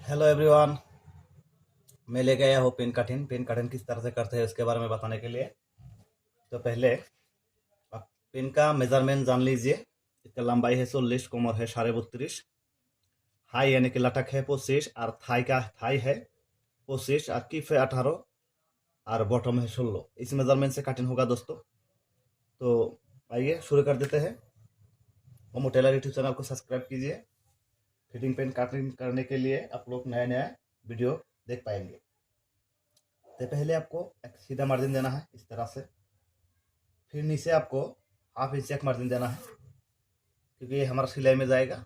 Hello everyone. मैं लेके आया हूँ पेन कटिंग किस तरह से करते हैं उसके बारे में बताने के लिए। तो पहले आप पेन का मेजरमेंट जान लीजिए। इसका लंबाई है 40, कोमर है 32.5, हाई यानी कि लटक है 25 और थाई है 25 और किफ है 18 और बॉटम है 16। इस मेजरमेंट से कटिंग होगा दोस्तों। तो आइए शुरू कर देते हैं। मोमो टेलर यूट्यूब चैनल को सब्सक्राइब कीजिए। फिटिंग पेन कटिंग करने के लिए आप लोग नया नया वीडियो देख पाएंगे। तो पहले आपको एक सीधा मार्जिन देना है इस तरह से। फिर नीचे आपको हाफ इंच एक मार्जिन देना है क्योंकि ये हमारा सिलाई में जाएगा।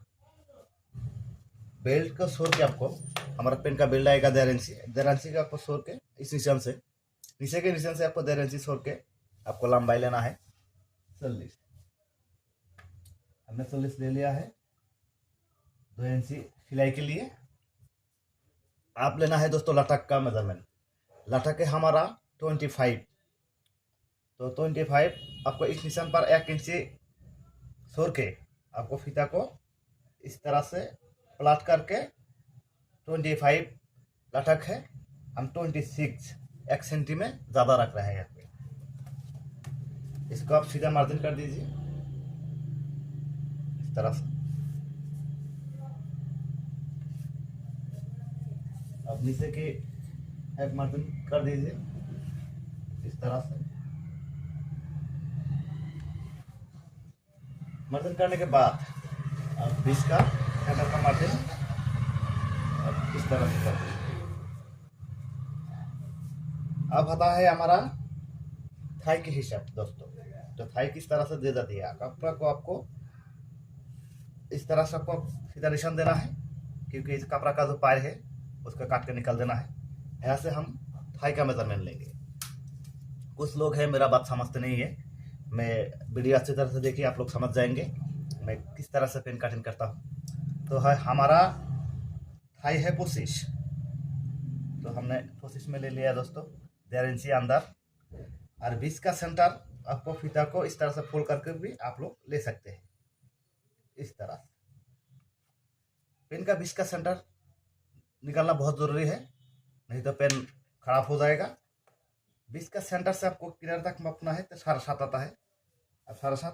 बेल्ट को छोड़ के आपको हमारा पेन का बेल्ट आएगा 1.5 इंची। 1.5 इंची का आपको छोड़ के इस निशान से नीचे के निशान से आपको 1.5 इंची छोड़ के आपको लंबाई लेना है 40। हमने 40 ले लिया है। 2 इंची सिलाई के लिए आप लेना है दोस्तों लटक का मेजरमेंट। लटक है हमारा 25। तो 25 आपको इस निशान पर 1 इंची छोड़ के आपको फीता को इस तरह से प्लाट करके 25 लटक है। हम 26 1 सेंटी में ज़्यादा रख रहे हैं यहाँ पे। इसको आप सीधा मार्जिन कर दीजिए इस तरह से। अब नीचे की एक मार्जिन कर दीजिए इस तरह से। मार्जिन करने के बाद अब 20 का सेंटर का मार्जिन अब इस तरह से कर दीजिए। अब आता है हमारा थाई के हिसाब दोस्तों। तो थाई किस तरह से दे जाती है कपड़ा को आपको इस तरह से आपको सीधा निशान देना है क्योंकि इस कपड़ा का जो पैर है उसका काट के निकाल देना है। यहाँ से हम थाई का मेजरमेंट लेंगे। कुछ लोग हैं मेरा बात समझते नहीं है। मैं वीडियो अच्छी तरह से देखिए आप लोग समझ जाएंगे मैं किस तरह से पेन कटिंग करता हूँ। तो है हमारा थाई है 25। तो हमने 25 में ले लिया दोस्तों 1.5 इंची अंदर। और 20 का सेंटर आपको फीता को इस तरह से फोल्ड करके भी आप लोग ले सकते हैं इस तरह से। पेन का 20 का सेंटर निकालना बहुत ज़रूरी है नहीं तो पेन खराब हो जाएगा। 20 का सेंटर से आपको किनारे तक मापना है तो 7.5 आता है। अब 7.5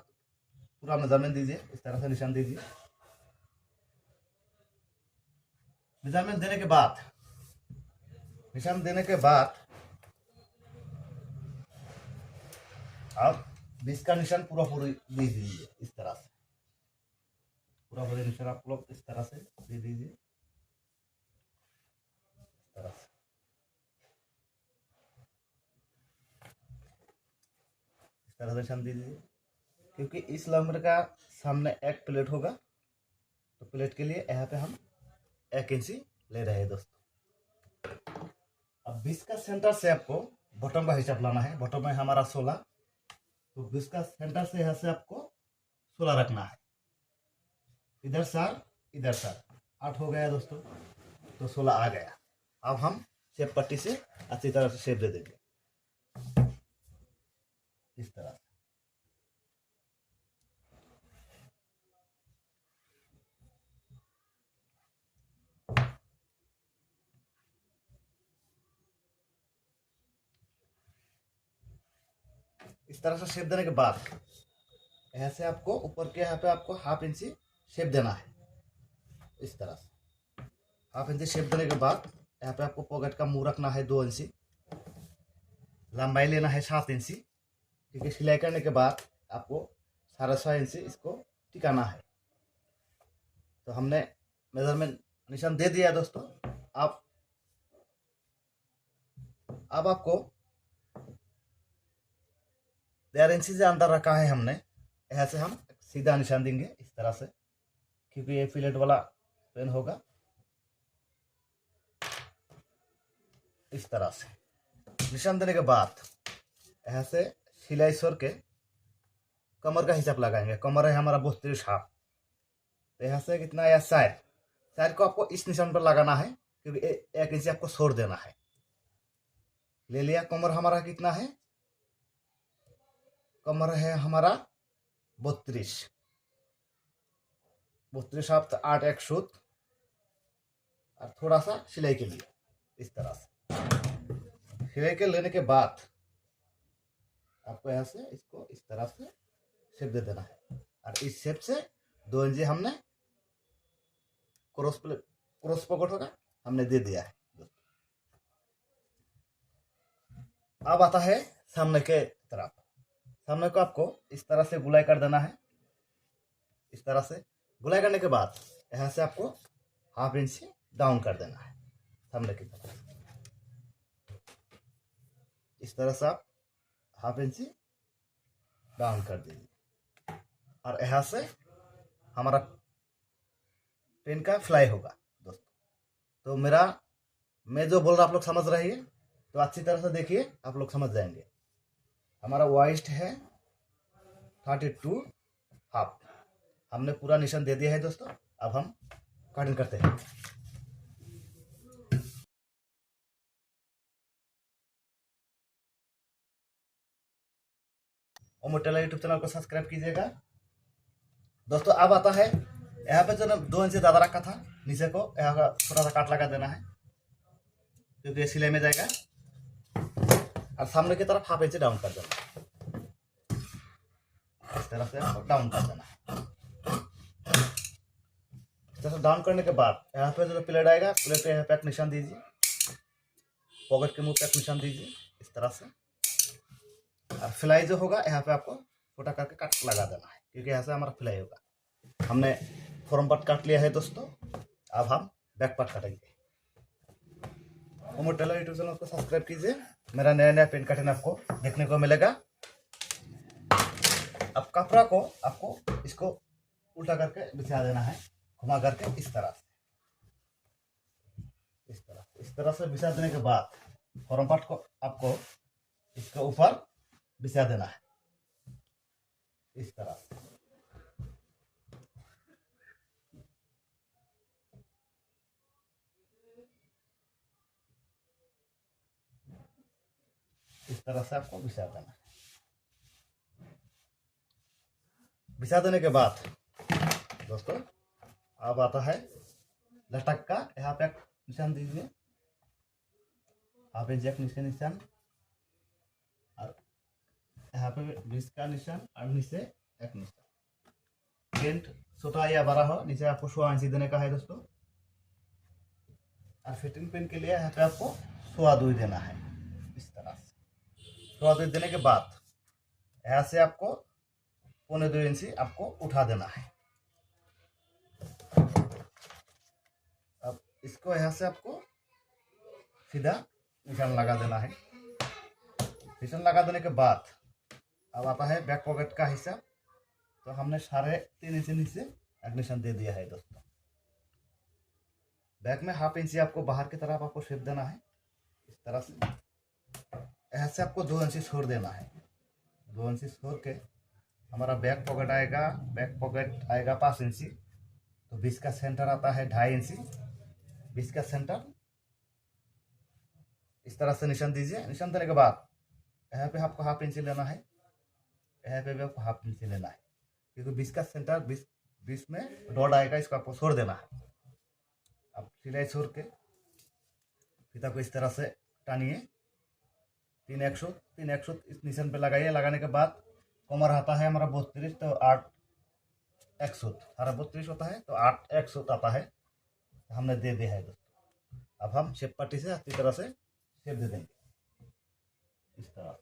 पूरा मेजरमेंट दीजिए इस तरह से निशान दीजिए। मेजरमेंट देने के बाद निशान देने के बाद आप 20 का निशान पूरा पूरी दे दीजिए इस तरह से। पूरा पूरी निशान आप लोग इस तरह से दे दीजिए इस तरह से। इस तरह से निशान दीजिए क्योंकि इस नंबर का सामने एक प्लेट होगा। तो प्लेट के लिए यहाँ पे हम 1 इंची ले रहे हैं दोस्तों। अब 20 का सेंटर से आपको बॉटम का हिसाब लाना है। बॉटम में हमारा 16। तो 20 का सेंटर से यहाँ से आपको 16 रखना है। इधर 4 इधर 4 8 हो गया दोस्तों। तो 16 आ गया। अब हम शेप पट्टी से अच्छी तरह से शेप दे देंगे इस तरह से। इस तरह से शेप देने के बाद यहाँ से आपको ऊपर के यहाँ पे आपको 1/2 इंची शेप देना है इस तरह से। 1/2 इंची शेप देने के बाद यहाँ पे आपको पॉकेट का मुंह रखना है 2 इंची। लंबाई लेना है 7 इंची क्योंकि सिलाई करने के बाद आपको 6.5 इंची इसको टिकाना है। तो हमने मेजरमेंट निशान दे दिया दोस्तों। अब आपको 1.5 इंची से अंदर रखा है हमने। यहाँ से हम सीधा निशान देंगे इस तरह से क्योंकि ये फिलेट वाला पेन होगा इस तरह से। निशान देने के बाद यहाँ से सिलाई छोड़ के कमर का हिसाब लगाएंगे। कमर है हमारा 32 हाफ। तो यहाँ से कितना या 4 को आपको इस निशान पर लगाना है क्योंकि 1 इंची आपको छोड़ देना है। ले लिया। कमर हमारा कितना है? कमर है हमारा 32। 32 हाफ 8 1 सूत और थोड़ा सा सिलाई के लिए इस तरह से। सिलाई के लेने के बाद आपको यहाँ से इसको इस तरह से शेप दे देना है, और इस शेप से 2 इंच हमने क्रॉस पॉकेट होगा हमने दे दिया है। अब आता है सामने के तरफ। सामने को आपको इस तरह से गुलाई कर देना है। इस तरह से गुलाई करने के बाद यहाँ से आपको 1/2 इंच डाउन कर देना है सामने की तरफ। इस तरह से आप 1/2 इंच डाउन कर दीजिए, और यहाँ से हमारा पेन का फ्लाई होगा दोस्तों। तो मैं जो बोल रहा आप लोग समझ रहे हैं, तो अच्छी तरह से देखिए, आप लोग समझ जाएंगे। हमारा वाइस्ट है 32.5। हमने पूरा निशान दे दिया है दोस्तों। अब हम कटिंग करते हैं। ओमो टेलर यूट्यूब चैनल को सब्सक्राइब कीजिएगा दोस्तों। अब आता है यहाँ पे जो 2 इंच ज़्यादा रखा था नीचे को, यहाँ का थोड़ा सा काट लगा देना है, क्योंकि ये सिलाई में जाएगा। और सामने की तरफ 1/2 इंच डाउन कर देना, इस तरह से डाउन कर देना है। इस तरह से डाउन करने के बाद यहाँ पे जो प्लेट आएगा, प्लेट पे यहाँ पे एक निशान दीजिए, पॉकेट के मुंह पे एक निशान दीजिए इस तरह से। और फ्लाई जो होगा यहाँ पे आपको छोटा करके कट लगा देना है, क्योंकि यहाँ से हमारा फ्लाई होगा। हमने फ्रंट पार्ट काट लिया है दोस्तों। अब हम बैक पार्ट काटेंगे। ओमो टेलर यूट्यूब चैनल को सब्सक्राइब कीजिए। मेरा नया नया पेन कटिंग आपको देखने को मिलेगा। अब कपड़ा को आपको इसको उल्टा करके बिछा देना है, घुमा करके इस तरह से, इस तरह से बिछा देने के बाद फ्रंट पार्ट को आपको इसके ऊपर बिछा देना है इस तरह से। इस तरह से आपको बिछा देना है। बिछा देने के बाद दोस्तों अब आता है लटक का। यहाँ पे एक निशान दीजिए, 1/2 इंच एक नीचे निशान, और यहाँ पे 20 का निशान, और नीचे एक निशान। पेंट छोटा या बड़ा हो, नीचे आपको 1/4 इंच देने का है दोस्तों। और फिटिंग पेन के लिए यहाँ पे आपको 1/2 देना है इस तरह से। 1/2 देने के बाद यहाँ से आपको 1.25 इंच आपको उठा देना है। अब इसको यहाँ से आपको सीधा निशान लगा देना है। निशान लगा देने के बाद अब आता है बैक पॉकेट का हिस्सा। तो हमने 3.5 इंच नीचे एक निशान दे दिया है दोस्तों। बैक में 1/2 इंच आपको बाहर की तरफ आपको शेप देना है इस तरह से। यहाँ से आपको 2 इंच छोड़ देना है। 2 इंच छोड़ के हमारा बैक पॉकेट आएगा। बैक पॉकेट आएगा 5 इंच। तो 20 का सेंटर आता है 2.5 इंच। 20 का सेंटर इस तरह से निशान दीजिए। निशान देने के बाद यहाँ पे आपको 1/2 इंच लेना है, यहाँ पे भी आपको 1/2 इंच लेना है, क्योंकि 20 का सेंटर 20 में डॉट आएगा, इसको आपको छोड़ देना है। अब सिलाई छोड़ के फीता को इस तरह से टानिए। 3 एक सूत इस निशान पे लगाइए। लगाने के बाद कमर आता है हमारा 32, तो 8 एक सूत, हमारा 32 होता है, तो 8 एक सूत आता है, हमने दे दिया है दोस्तों। अब हम शेप पट्टी से अच्छी तरह से शेप दे देंगे इस तरह।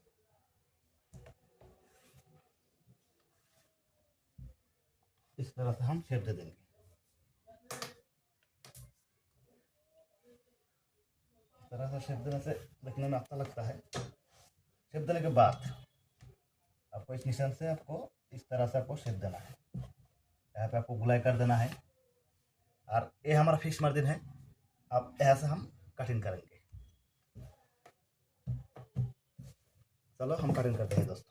इस तरह से हम शेप दे देंगे। इस तरह से शेप देने से देखने में अच्छा लगता है। शेप देने के बाद आपको इस निशान से आपको इस तरह से आपको शेप देना है। यहाँ पे आपको गुलाई कर देना है, और ये हमारा फिक्स मार्जिन है। अब यहाँ से हम कटिंग करेंगे। चलो हम कटिंग करते हैं दोस्तों।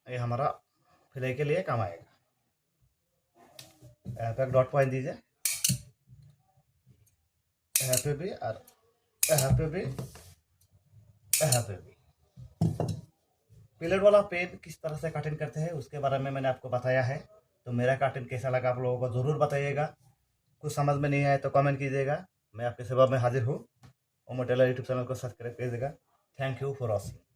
ये हमारा फिलाई के लिए काम आएगा। यहाँ पे एक डॉट पॉइंट दीजिए, यहाँ पे भी, और यहाँ पे भी, यहाँ पे भी। प्लेट वाला पेन किस तरह से कटिंग करते हैं उसके बारे में मैंने आपको बताया है। तो मेरा कटिंग कैसा लगा आप लोगों को ज़रूर बताइएगा। कुछ समझ में नहीं आए तो कमेंट कीजिएगा। मैं आपकी सेवा में हाजिर हूँ। ओमो टेलर यूट्यूब चैनल को सब्सक्राइब कीजिएगा। Thank you for watching.